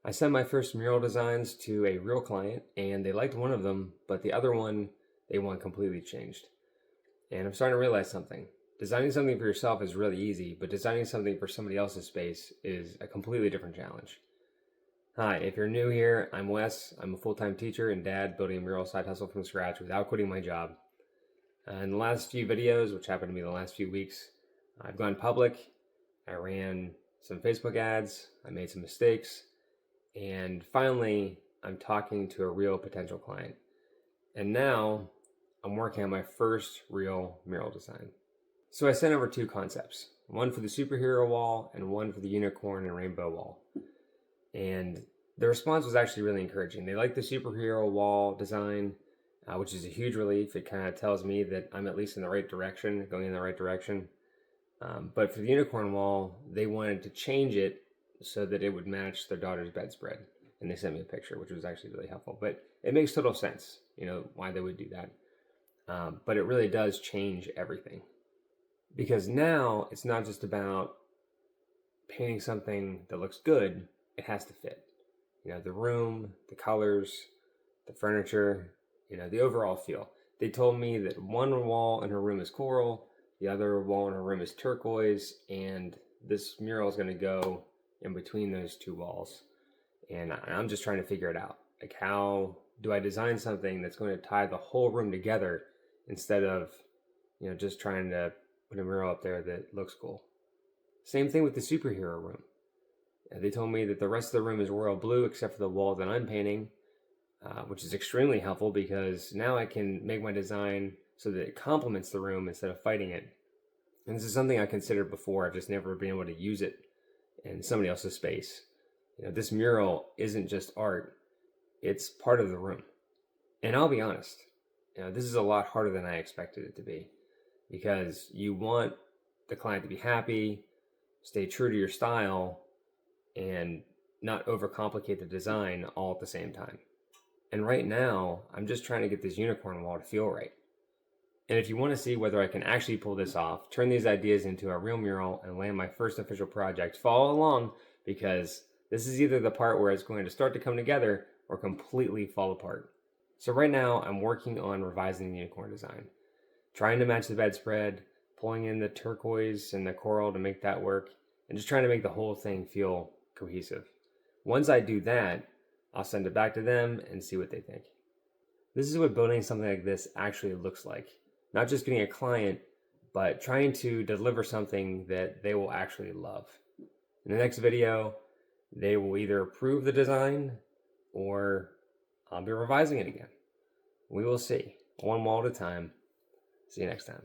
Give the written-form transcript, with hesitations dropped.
I sent my first mural designs to a real client and they liked one of them, but the other one, they want completely changed. And I'm starting to realize something. Designing something for yourself is really easy, but designing something for somebody else's space is a completely different challenge. Hi, if you're new here, I'm Wes. I'm a full-time teacher and dad building a mural side hustle from scratch without quitting my job. In the last few videos, which happened to be the last few weeks, I've gone public. I ran some Facebook ads. I made some mistakes. And finally, I'm talking to a real potential client. And now I'm working on my first real mural design. So I sent over two concepts, one for the superhero wall and one for the unicorn and rainbow wall. And the response was actually really encouraging. They liked the superhero wall design, which is a huge relief. It kind of tells me that I'm at least in the right direction, going in the right direction. But for the unicorn wall, they wanted to change it so that it would match their daughter's bedspread. And they sent me a picture, which was actually really helpful. But it makes total sense, why they would do that. But it really does change everything. Because now it's not just about painting something that looks good, it has to fit. The room, the colors, the furniture, the overall feel. They told me that one wall in her room is coral, the other wall in her room is turquoise, and this mural is going to go in between those two walls. And I'm just trying to figure it out. Like, how do I design something that's going to tie the whole room together instead of, just trying to put a mural up there that looks cool. Same thing with the superhero room. They told me that the rest of the room is royal blue except for the wall that I'm painting, which is extremely helpful because now I can make my design so that it complements the room instead of fighting it. And this is something I considered before. I've just never been able to use it in somebody else's space. This mural isn't just art, it's part of the room. And I'll be honest, this is a lot harder than I expected it to be because you want the client to be happy, stay true to your style, and not overcomplicate the design all at the same time. And right now, I'm just trying to get this unicorn wall to feel right. And if you want to see whether I can actually pull this off, turn these ideas into a real mural and land my first official project, follow along because this is either the part where it's going to start to come together or completely fall apart. So right now, I'm working on revising the unicorn design, trying to match the bedspread, pulling in the turquoise and the coral to make that work, and just trying to make the whole thing feel cohesive. Once I do that, I'll send it back to them and see what they think. This is what building something like this actually looks like. Not just getting a client, but trying to deliver something that they will actually love. In the next video, they will either approve the design or I'll be revising it again. We will see. One wall at a time. See you next time.